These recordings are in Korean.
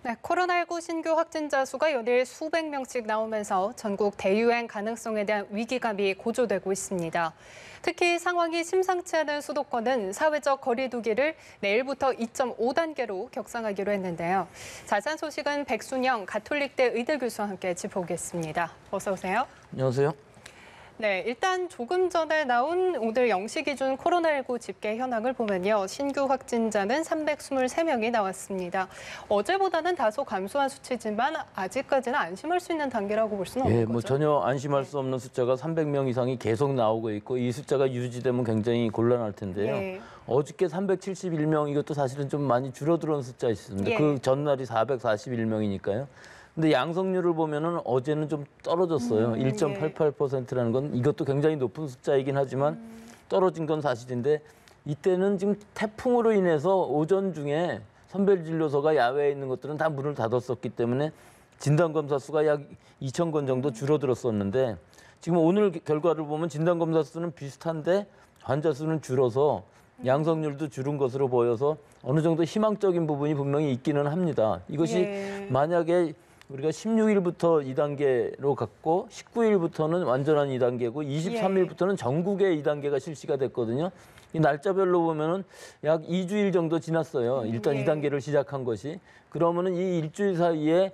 네, 코로나19 신규 확진자 수가 연일 수백 명씩 나오면서 전국 대유행 가능성에 대한 위기감이 고조되고 있습니다. 특히 상황이 심상치 않은 수도권은 사회적 거리 두기를 내일부터 2.5단계로 격상하기로 했는데요. 자세한 소식은 백순영 가톨릭대 의대 교수와 함께 짚어보겠습니다. 어서 오세요. 안녕하세요. 네, 일단 조금 전에 나온 오늘 0시 기준 코로나19 집계 현황을 보면요. 신규 확진자는 323명이 나왔습니다. 어제보다는 다소 감소한 수치지만 아직까지는 안심할 수 있는 단계라고 볼 수는 없는 거죠? 전혀 안심할 수 없는 숫자가 300명 이상이 계속 나오고 있고 이 숫자가 유지되면 굉장히 곤란할 텐데요. 예. 어저께 371명 이것도 사실은 좀 많이 줄어드는 숫자 있습니다. 예. 그 전날이 441명이니까요. 근데 양성률을 보면은 어제는 좀 떨어졌어요. 1.88%라는 건 이것도 굉장히 높은 숫자이긴 하지만 떨어진 건 사실인데 이때는 지금 태풍으로 인해서 오전 중에 선별진료소가 야외에 있는 것들은 다 문을 닫았었기 때문에 진단검사 수가 약 2,000건 정도 줄어들었었는데 지금 오늘 결과를 보면 진단검사 수는 비슷한데 환자 수는 줄어서 양성률도 줄은 것으로 보여서 어느 정도 희망적인 부분이 분명히 있기는 합니다. 이것이 만약에 우리가 16일부터 2단계로 갔고 19일부터는 완전한 2단계고 23일부터는 전국의 2단계가 실시가 됐거든요. 이 날짜별로 보면은 약 2주일 정도 지났어요. 일단 2단계를 시작한 것이. 그러면은 이 일주일 사이에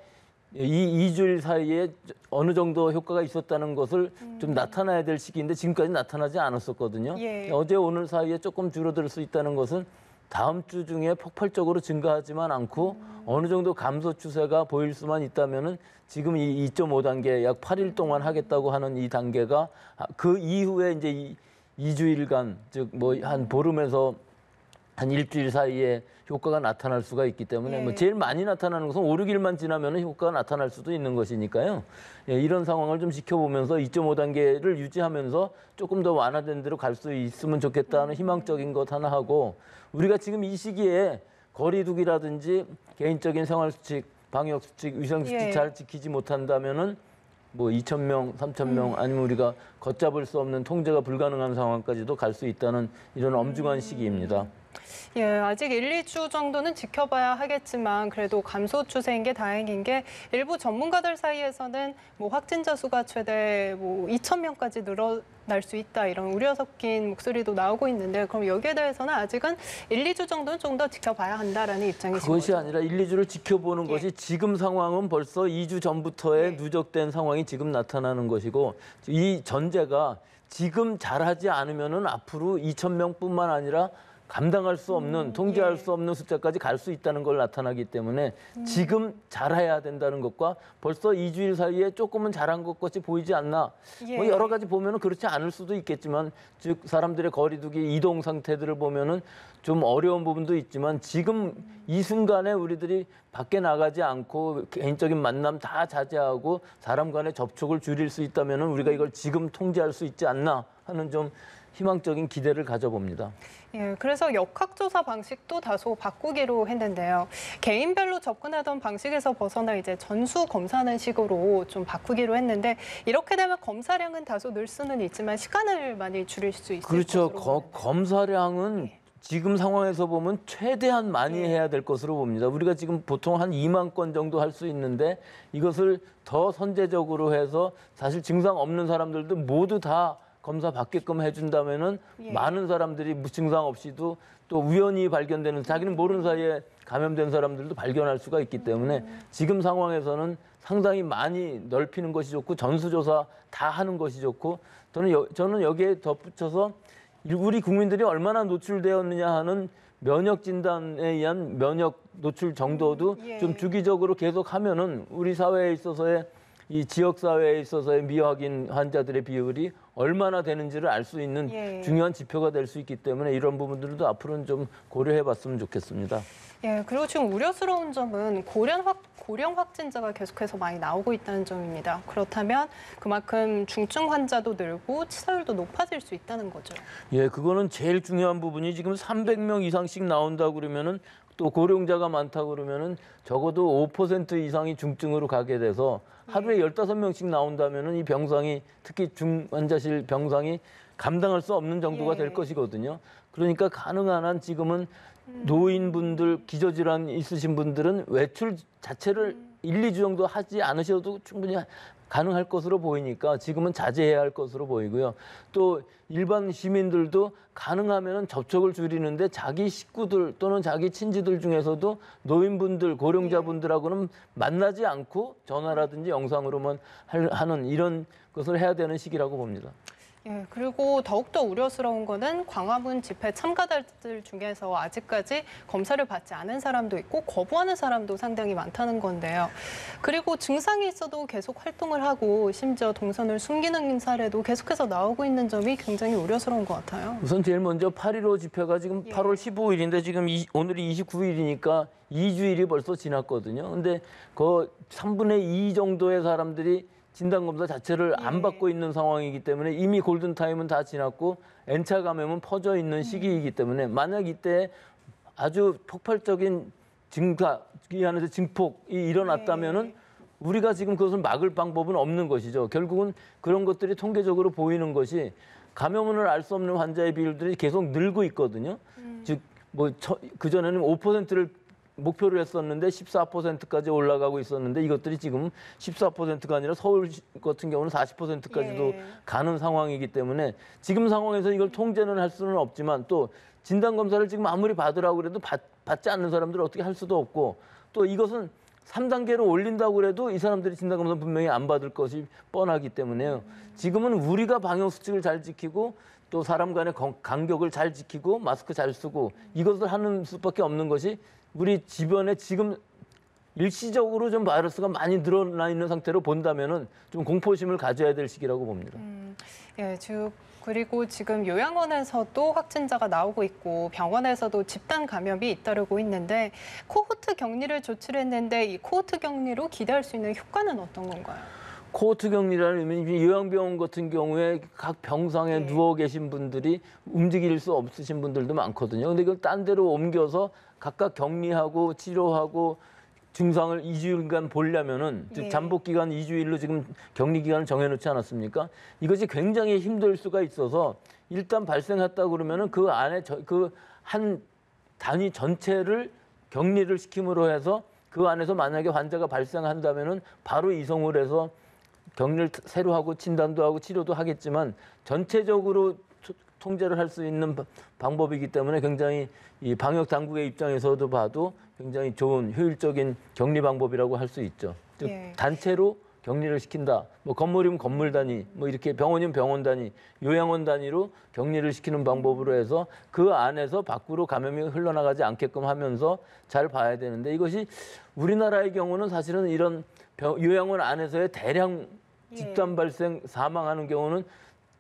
이 2주일 사이에 어느 정도 효과가 있었다는 것을 좀 나타나야 될 시기인데 지금까지 나타나지 않았었거든요. 어제 오늘 사이에 조금 줄어들 수 있다는 것은 다음 주 중에 폭발적으로 증가하지만 않고 어느 정도 감소 추세가 보일 수만 있다면은 지금 이 2.5단계 약 8일 동안 하겠다고 하는 이 단계가 그 이후에 이제 2주일간 즉 뭐 한 보름에서 한 일주일 사이에 효과가 나타날 수가 있기 때문에 뭐 제일 많이 나타나는 것은 5, 6일만 지나면 효과가 나타날 수도 있는 것이니까요. 이런 상황을 좀 지켜보면서 2.5단계를 유지하면서 조금 더 완화된 대로 갈 수 있으면 좋겠다는 희망적인 것 하나 하고 우리가 지금 이 시기에 거리두기라든지 개인적인 생활수칙, 방역수칙, 위생수칙 잘 지키지 못한다면은 뭐 2,000명, 3,000명 아니면 우리가 걷잡을 수 없는 통제가 불가능한 상황까지도 갈 수 있다는 이런 엄중한 시기입니다. 예, 아직 1, 2주 정도는 지켜봐야 하겠지만 그래도 감소 추세인 게 다행인 게 일부 전문가들 사이에서는 뭐 확진자 수가 최대 뭐 2,000명까지 늘어날 수 있다 이런 우려 섞인 목소리도 나오고 있는데 그럼 여기에 대해서는 아직은 1, 2주 정도는 좀 더 지켜봐야 한다라는 입장이신 그것이 거죠? 아니라 1, 2주를 지켜보는 것이 지금 상황은 벌써 2주 전부터의 누적된 상황이 지금 나타나는 것이고 이 전제가 지금 잘하지 않으면은 앞으로 2,000명뿐만 아니라 감당할 수 없는, 통제할 수 없는 숫자까지 갈 수 있다는 걸 나타나기 때문에 지금 잘해야 된다는 것과 벌써 2주일 사이에 조금은 잘한 것 같이 보이지 않나. 뭐 여러 가지 보면은 그렇지 않을 수도 있겠지만 즉 사람들의 거리두기 이동 상태들을 보면은 좀 어려운 부분도 있지만 지금 이 순간에 우리들이 밖에 나가지 않고 개인적인 만남 다 자제하고 사람 간의 접촉을 줄일 수 있다면은 우리가 이걸 지금 통제할 수 있지 않나 하는 좀 희망적인 기대를 가져봅니다. 예, 그래서 역학조사 방식도 다소 바꾸기로 했는데요. 개인별로 접근하던 방식에서 벗어나 이제 전수 검사하는 식으로 좀 바꾸기로 했는데 이렇게 되면 검사량은 다소 늘 수는 있지만 시간을 많이 줄일 수 있을 그렇죠. 것으로 검사량은 지금 상황에서 보면 최대한 많이 해야 될 것으로 봅니다. 우리가 지금 보통 한 2만 건 정도 할 수 있는데 이것을 더 선제적으로 해서 사실 증상 없는 사람들도 모두 다 검사 받게끔 해준다면은 많은 사람들이 무증상 없이도 또 우연히 발견되는 자기는 모르는 사이에 감염된 사람들도 발견할 수가 있기 때문에 지금 상황에서는 상당히 많이 넓히는 것이 좋고 전수조사 다 하는 것이 좋고 저는 여기에 덧붙여서 우리 국민들이 얼마나 노출되었느냐 하는 면역 진단에 의한 면역 노출 정도도 좀 주기적으로 계속 하면은 우리 사회에 있어서의 이 지역 사회에 있어서의 미확인 환자들의 비율이 얼마나 되는지를 알 수 있는 중요한 지표가 될 수 있기 때문에 이런 부분들도 앞으로는 좀 고려해봤으면 좋겠습니다. 예, 그리고 지금 우려스러운 점은 고령 확진자가 계속해서 많이 나오고 있다는 점입니다. 그렇다면 그만큼 중증 환자도 늘고 치사율도 높아질 수 있다는 거죠. 예, 그거는 제일 중요한 부분이 지금 300명 이상씩 나온다고 그러면은 또 고령자가 많다고 그러면은 적어도 5% 이상이 중증으로 가게 돼서 하루에 15명씩 나온다면은 이 병상이 특히 중환자실 병상이 감당할 수 없는 정도가 될 것이거든요. 그러니까 가능한 한 지금은 노인분들, 기저질환 있으신 분들은 외출 자체를 1, 2주 정도 하지 않으셔도 충분히 가능할 것으로 보이니까 지금은 자제해야 할 것으로 보이고요. 또 일반 시민들도 가능하면 접촉을 줄이는데 자기 식구들 또는 자기 친지들 중에서도 노인분들, 고령자분들하고는 만나지 않고 전화라든지 영상으로만 하는 이런 것을 해야 되는 시기라고 봅니다. 예, 그리고 더욱더 우려스러운 거는 광화문 집회 참가자들 중에서 아직까지 검사를 받지 않은 사람도 있고 거부하는 사람도 상당히 많다는 건데요. 그리고 증상이 있어도 계속 활동을 하고 심지어 동선을 숨기는 사례도 계속해서 나오고 있는 점이 굉장히 우려스러운 것 같아요. 우선 제일 먼저 8.15 집회가 지금 8월 15일인데 지금 오늘이 29일이니까 2주일이 벌써 지났거든요. 근데 그 3분의 2 정도의 사람들이 진단검사 자체를 안 받고 있는 상황이기 때문에 이미 골든타임은 다 지났고 N차 감염은 퍼져 있는 시기이기 때문에 만약 이때 아주 폭발적인 증가기 안에서 증폭이 일어났다면은 우리가 지금 그것을 막을 방법은 없는 것이죠. 결국은 그런 것들이 통계적으로 보이는 것이 감염을 알 수 없는 환자의 비율들이 계속 늘고 있거든요. 즉, 뭐 그전에는 5%를 목표를 했었는데 14%까지 올라가고 있었는데 이것들이 지금 14%가 아니라 서울 같은 경우는 40%까지도 가는 상황이기 때문에 지금 상황에서 이걸 통제는 할 수는 없지만 또 진단검사를 지금 아무리 받으라고 그래도 받지 않는 사람들을 어떻게 할 수도 없고 또 이것은 3단계로 올린다고 그래도 이 사람들이 진단검사 분명히 안 받을 것이 뻔하기 때문에요. 지금은 우리가 방역수칙을 잘 지키고 또 사람 간의 간격을 잘 지키고 마스크 잘 쓰고 이것을 하는 수밖에 없는 것이 우리 주변에 지금 일시적으로 좀 바이러스가 많이 늘어나 있는 상태로 본다면은 좀 공포심을 가져야 될 시기라고 봅니다. 예, 그리고 지금 요양원에서도 확진자가 나오고 있고 병원에서도 집단 감염이 잇따르고 있는데 코호트 격리를 조치를 했는데 이 코호트 격리로 기대할 수 있는 효과는 어떤 건가요? 코호트 격리라는 의미는 요양병원 같은 경우에 각 병상에 누워 계신 분들이 움직일 수 없으신 분들도 많거든요. 근데 이걸 딴 데로 옮겨서 각각 격리하고 치료하고 증상을 2주일간 보려면은 즉 잠복 기간 2주일로 지금 격리 기간을 정해놓지 않았습니까? 이것이 굉장히 힘들 수가 있어서 일단 발생했다 그러면은 그 안에 그 한 단위 전체를 격리를 시킴으로 해서 그 안에서 만약에 환자가 발생한다면은 바로 이송을 해서 격리를 새로 하고 진단도 하고 치료도 하겠지만 전체적으로 통제를 할 수 있는 방법이기 때문에 굉장히 이 방역 당국의 입장에서도 봐도 굉장히 좋은 효율적인 격리 방법이라고 할 수 있죠. 즉 단체로 격리를 시킨다. 뭐 건물이면 건물 단위, 뭐 이렇게 병원이면 병원 단위, 요양원 단위로 격리를 시키는 방법으로 해서 그 안에서 밖으로 감염이 흘러나가지 않게끔 하면서 잘 봐야 되는데 이것이 우리나라의 경우는 사실은 이런 요양원 안에서의 대량 집단 발생 사망하는 경우는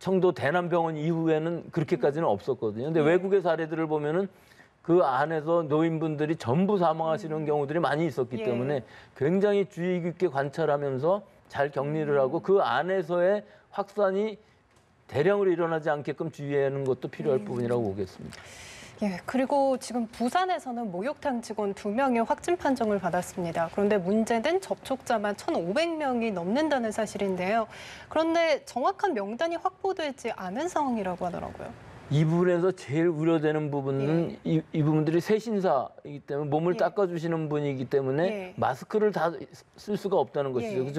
청도 대남병원 이후에는 그렇게까지는 없었거든요. 근데 외국의 사례들을 보면은 그 안에서 노인분들이 전부 사망하시는 경우들이 많이 있었기 때문에 굉장히 주의 깊게 관찰하면서 잘 격리를 하고 그 안에서의 확산이 대량으로 일어나지 않게끔 주의하는 것도 필요할 부분이라고 보겠습니다. 예, 그리고 지금 부산에서는 목욕탕 직원 2명이 확진 판정을 받았습니다. 그런데 문제는 접촉자만 1,500명이 넘는다는 사실인데요. 그런데 정확한 명단이 확보되지 않은 상황이라고 하더라고요. 이 부분에서 제일 우려되는 부분은 이 부분들이 세신사이기 때문에 몸을 닦아주시는 분이기 때문에 마스크를 다 쓸 수가 없다는 것이죠.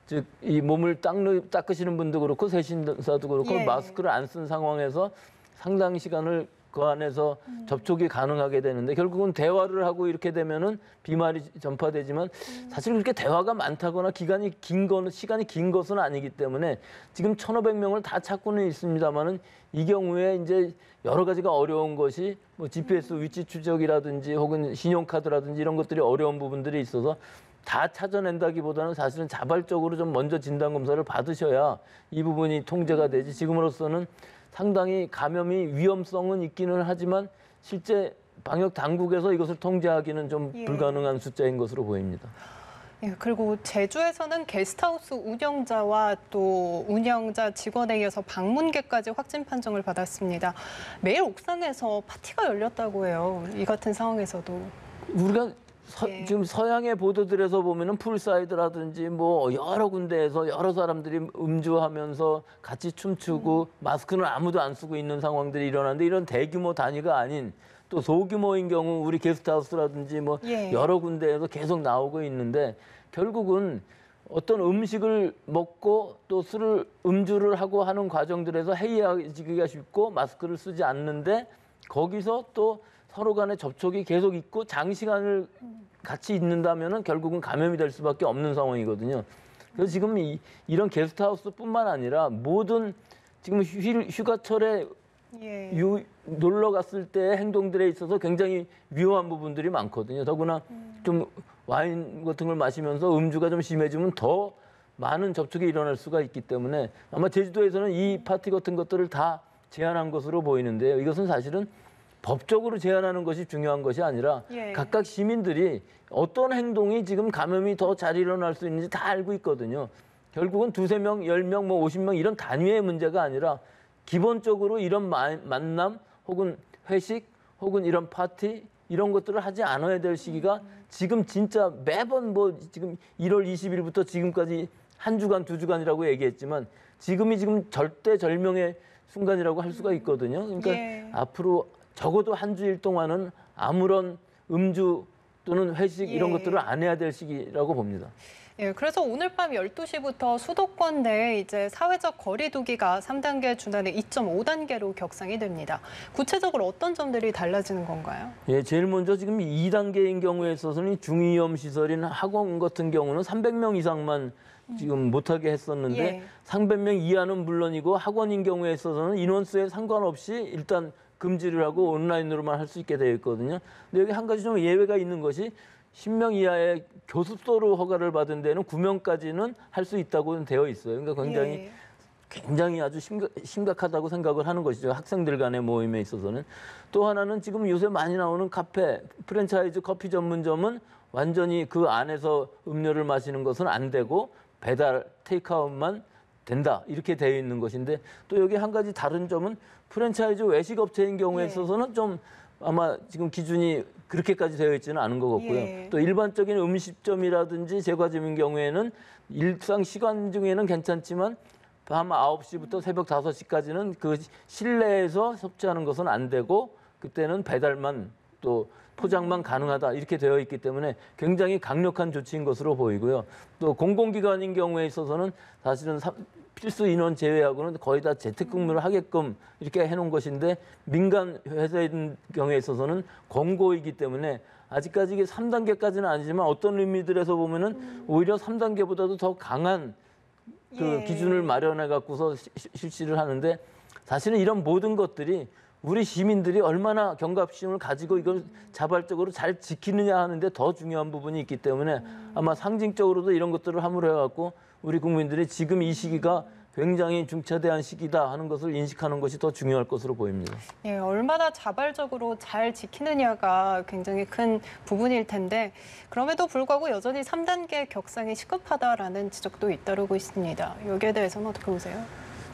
즉 이 몸을 닦으시는 분도 그렇고 세신사도 그렇고 마스크를 안 쓴 상황에서 상당 시간을 그 안에서 접촉이 가능하게 되는데 결국은 대화를 하고 이렇게 되면은 비말이 전파되지만 사실 그렇게 대화가 많다거나 시간이 긴 것은 아니기 때문에 지금 1,500명을 다 찾고는 있습니다만은 이 경우에 이제 여러 가지가 어려운 것이 뭐 GPS 위치 추적이라든지 혹은 신용카드라든지 이런 것들이 어려운 부분들이 있어서 다 찾아낸다기보다는 사실은 자발적으로 좀 먼저 진단검사를 받으셔야 이 부분이 통제가 되지 지금으로서는 상당히 감염이 위험성은 있기는 하지만 실제 방역 당국에서 이것을 통제하기는 좀 불가능한 숫자인 것으로 보입니다. 예, 그리고 제주에서는 게스트하우스 운영자와 또 운영자 직원에 이어서 방문객까지 확진 판정을 받았습니다. 매일 옥상에서 파티가 열렸다고 해요. 이 같은 상황에서도. 우리가 지금 서양의 보도들에서 보면은 풀사이드라든지 뭐 여러 군데에서 여러 사람들이 음주하면서 같이 춤추고 마스크는 아무도 안 쓰고 있는 상황들이 일어나는데 이런 대규모 단위가 아닌 또 소규모인 경우 우리 게스트하우스라든지 뭐 예. 여러 군데에서 계속 나오고 있는데 결국은 어떤 음식을 먹고 또 음주를 하고 하는 과정들에서 해이해지기가 쉽고 마스크를 쓰지 않는데 거기서 또 서로 간의 접촉이 계속 있고 장시간을 같이 있는다면은 결국은 감염이 될 수밖에 없는 상황이거든요. 그래서 지금 이런 게스트하우스뿐만 아니라 모든 지금 휴가철에 예. 놀러 갔을 때의 행동들에 있어서 굉장히 위험한 부분들이 많거든요. 더구나 좀 와인 같은 걸 마시면서 음주가 좀 심해지면 더 많은 접촉이 일어날 수가 있기 때문에 아마 제주도에서는 이 파티 같은 것들을 다 제한한 것으로 보이는데요. 이것은 사실은 법적으로 제한하는 것이 중요한 것이 아니라 예. 각각 시민들이 어떤 행동이 지금 감염이 더 잘 일어날 수 있는지 다 알고 있거든요. 결국은 2~3명, 10명, 뭐 50명 이런 단위의 문제가 아니라 기본적으로 이런 만남 혹은 회식 혹은 이런 파티 이런 것들을 하지 않아야 될 시기가 지금 진짜 매번 뭐 지금 1월 20일부터 지금까지 한 주간, 2주간이라고 얘기했지만 지금이 지금 절대절명의 순간이라고 할 수가 있거든요. 그러니까 예. 앞으로 적어도 한 주일 동안은 아무런 음주 또는 회식 이런 예. 것들을 안 해야 될 시기라고 봅니다. 예, 그래서 오늘 밤 12시부터 수도권 내에 이제 사회적 거리 두기가 3단계 준하는 2.5단계로 격상이 됩니다. 구체적으로 어떤 점들이 달라지는 건가요? 예, 제일 먼저 지금 2단계인 경우에 있어서는 중위험 시설인 학원 같은 경우는 300명 이상만 지금 못하게 했었는데 예. 300명 이하는 물론이고 학원인 경우에 있어서는 인원수에 상관없이 일단 금지를 하고 온라인으로만 할 수 있게 되어 있거든요. 근데 여기 한 가지 좀 예외가 있는 것이 10명 이하의 교습소로 허가를 받은 데는 9명까지는 할 수 있다고 되어 있어요. 그러니까 예. 굉장히 아주 심각하다고 생각을 하는 것이죠. 학생들 간의 모임에 있어서는. 또 하나는 지금 요새 많이 나오는 카페, 프랜차이즈 커피 전문점은 완전히 그 안에서 음료를 마시는 것은 안 되고 배달, 테이크아웃만 된다. 이렇게 되어 있는 것인데 또 여기 한 가지 다른 점은 프랜차이즈 외식업체인 경우에 예. 있어서는 좀 아마 지금 기준이 그렇게까지 되어 있지는 않은 것 같고요. 예. 또 일반적인 음식점이라든지 제과점인 경우에는 일상 시간 중에는 괜찮지만 밤 9시부터 새벽 5시까지는 그 실내에서 섭취하는 것은 안 되고 그때는 배달만 또 포장만 가능하다 이렇게 되어 있기 때문에 굉장히 강력한 조치인 것으로 보이고요. 또 공공기관인 경우에 있어서는 사실은 필수 인원 제외하고는 거의 다 재택근무를 하게끔 이렇게 해놓은 것인데 민간 회사인 경우에 있어서는 권고이기 때문에 아직까지 이게 3단계까지는 아니지만 어떤 의미들에서 보면은 오히려 3단계보다도 더 강한 그 예. 기준을 마련해 갖고서 실시를 하는데 사실은 이런 모든 것들이 우리 시민들이 얼마나 경각심을 가지고 이걸 자발적으로 잘 지키느냐 하는데 더 중요한 부분이 있기 때문에 아마 상징적으로도 이런 것들을 함으로 해갖고 우리 국민들이 지금 이 시기가 굉장히 중차대한 시기다 하는 것을 인식하는 것이 더 중요할 것으로 보입니다. 예, 얼마나 자발적으로 잘 지키느냐가 굉장히 큰 부분일 텐데 그럼에도 불구하고 여전히 3단계 격상이 시급하다라는 지적도 잇따르고 있습니다. 여기에 대해서는 어떻게 보세요?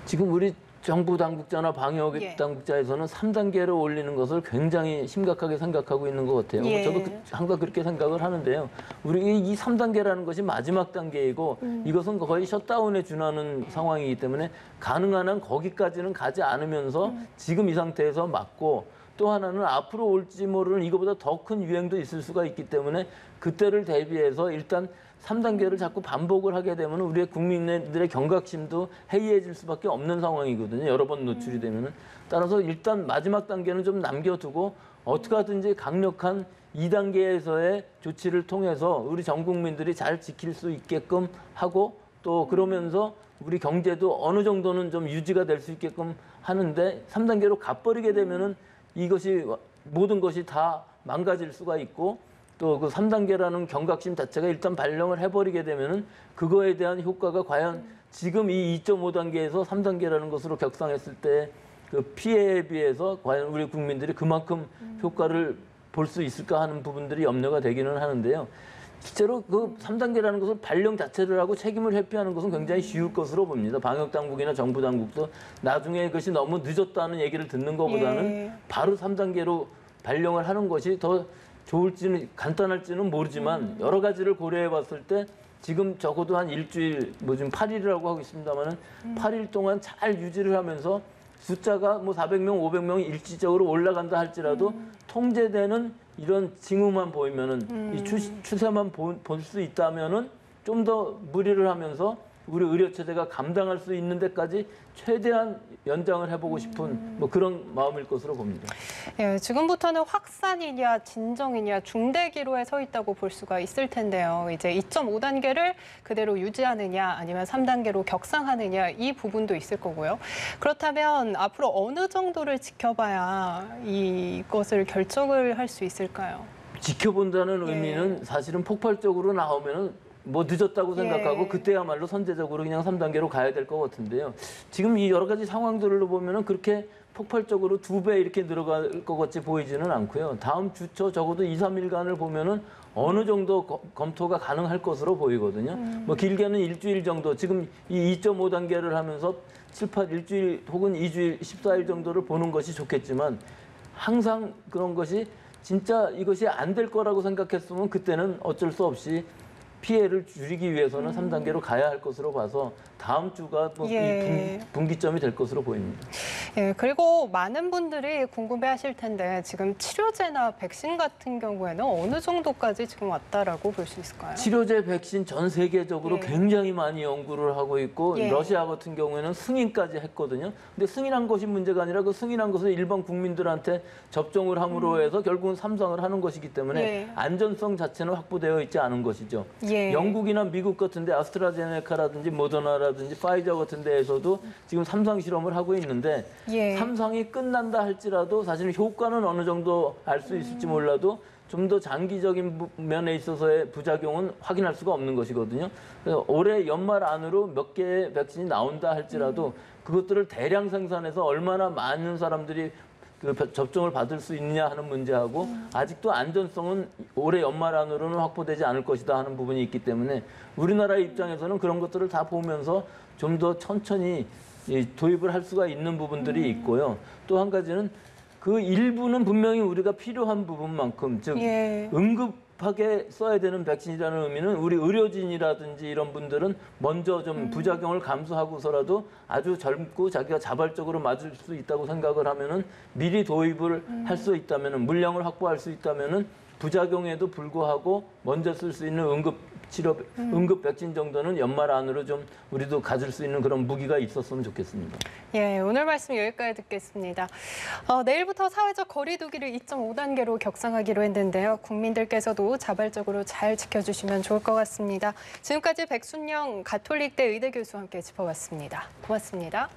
지금 우리 정부 당국자나 방역 예. 당국자에서는 3단계로 올리는 것을 굉장히 심각하게 생각하고 있는 것 같아요. 예. 저도 항상 그렇게 생각을 하는데요. 우리 이 3단계라는 것이 마지막 단계이고 이것은 거의 셧다운에 준하는 상황이기 때문에 가능한 한 거기까지는 가지 않으면서 지금 이 상태에서 막고 또 하나는 앞으로 올지 모르는 이거보다 더 큰 유행도 있을 수가 있기 때문에 그때를 대비해서 일단 3단계를 자꾸 반복을 하게 되면 우리의 국민들의 경각심도 해이해질 수밖에 없는 상황이거든요. 여러 번 노출이 되면은. 따라서 일단 마지막 단계는 좀 남겨두고 어떻게 하든지 강력한 2단계에서의 조치를 통해서 우리 전 국민들이 잘 지킬 수 있게끔 하고 또 그러면서 우리 경제도 어느 정도는 좀 유지가 될 수 있게끔 하는데 3단계로 가버리게 되면은 이것이 모든 것이 다 망가질 수가 있고 또 그 3단계라는 경각심 자체가 일단 발령을 해버리게 되면은 그거에 대한 효과가 과연 지금 이 2.5단계에서 3단계라는 것으로 격상했을 때 그 피해에 비해서 과연 우리 국민들이 그만큼 효과를 볼 수 있을까 하는 부분들이 염려가 되기는 하는데요. 실제로 그 3단계라는 것을 발령 자체를 하고 책임을 회피하는 것은 굉장히 쉬울 것으로 봅니다. 방역당국이나 정부 당국도 나중에 그것이 너무 늦었다는 얘기를 듣는 것보다는 예. 바로 3단계로 발령을 하는 것이 더 좋을지는 간단할지는 모르지만 여러 가지를 고려해 봤을 때 지금 적어도 한 일주일, 뭐 지금 8일이라고 하고 있습니다만은 8일 동안 잘 유지를 하면서 숫자가 뭐 400명, 500명이 일시적으로 올라간다 할지라도 통제되는 이런 징후만 보이면은 이 추세만 볼 수 있다면은 좀 더 무리를 하면서 우리 의료 체제가 감당할 수 있는 데까지 최대한 연장을 해보고 싶은 뭐 그런 마음일 것으로 봅니다. 예, 지금부터는 확산이냐 진정이냐 중대기로에 서 있다고 볼 수가 있을 텐데요. 이제 2.5단계를 그대로 유지하느냐 아니면 3단계로 격상하느냐 이 부분도 있을 거고요. 그렇다면 앞으로 어느 정도를 지켜봐야 이것을 결정을 할 수 있을까요? 지켜본다는 예. 의미는 사실은 폭발적으로 나오면은 뭐 늦었다고 생각하고 예. 그때야말로 선제적으로 그냥 3단계로 가야 될 것 같은데요. 지금 이 여러 가지 상황들을 보면은 그렇게 폭발적으로 2배 이렇게 늘어갈 것 같이 보이지는 않고요. 다음 주초 적어도 2, 3일간을 보면은 어느 정도 검토가 가능할 것으로 보이거든요. 뭐 길게는 일주일 정도, 지금 이 2.5단계를 하면서 7, 8 일주일 혹은 2주일, 14일 정도를 보는 것이 좋겠지만 항상 그런 것이 진짜 이것이 안 될 거라고 생각했으면 그때는 어쩔 수 없이 피해를 줄이기 위해서는 3단계로 가야 할 것으로 봐서 다음 주가 뭐 예. 이 분기점이 될 것으로 보입니다. 예, 그리고 많은 분들이 궁금해하실 텐데 지금 치료제나 백신 같은 경우에는 어느 정도까지 지금 왔다라고 볼 수 있을까요? 치료제, 백신 전 세계적으로 예. 굉장히 많이 연구를 하고 있고 예. 러시아 같은 경우에는 승인까지 했거든요. 근데 승인한 것이 문제가 아니라 그 승인한 것을 일반 국민들한테 접종을 함으로 해서 결국은 삼상을 하는 것이기 때문에 예. 안전성 자체는 확보되어 있지 않은 것이죠. 예. 영국이나 미국 같은데 아스트라제네카라든지 모더나라든지 파이저 같은 데에서도 지금 삼상 실험을 하고 있는데 예. 삼상이 끝난다 할지라도 사실은 효과는 어느 정도 알 수 있을지 몰라도 좀 더 장기적인 면에 있어서의 부작용은 확인할 수가 없는 것이거든요. 그래서 올해 연말 안으로 몇 개의 백신이 나온다 할지라도 그것들을 대량 생산해서 얼마나 많은 사람들이 그 접종을 받을 수 있느냐 하는 문제하고 아직도 안전성은 올해 연말 안으로는 확보되지 않을 것이다 하는 부분이 있기 때문에 우리나라의 입장에서는 그런 것들을 다 보면서 좀 더 천천히 도입을 할 수가 있는 부분들이 있고요. 또 한 가지는 그 일부는 분명히 우리가 필요한 부분만큼 즉 예. 응급하게 써야 되는 백신이라는 의미는 우리 의료진이라든지 이런 분들은 먼저 좀 부작용을 감수하고서라도 아주 젊고 자기가 자발적으로 맞을 수 있다고 생각을 하면은 미리 도입을 할 수 있다면은 물량을 확보할 수 있다면은 부작용에도 불구하고 먼저 쓸 수 있는 응급 백신 정도는 연말 안으로 좀 우리도 가질 수 있는 그런 무기가 있었으면 좋겠습니다. 예, 오늘 말씀 여기까지 듣겠습니다. 내일부터 사회적 거리 두기를 2.5단계로 격상하기로 했는데요. 국민들께서도 자발적으로 잘 지켜주시면 좋을 것 같습니다. 지금까지 백순영 가톨릭대 의대 교수와 함께 짚어봤습니다. 고맙습니다.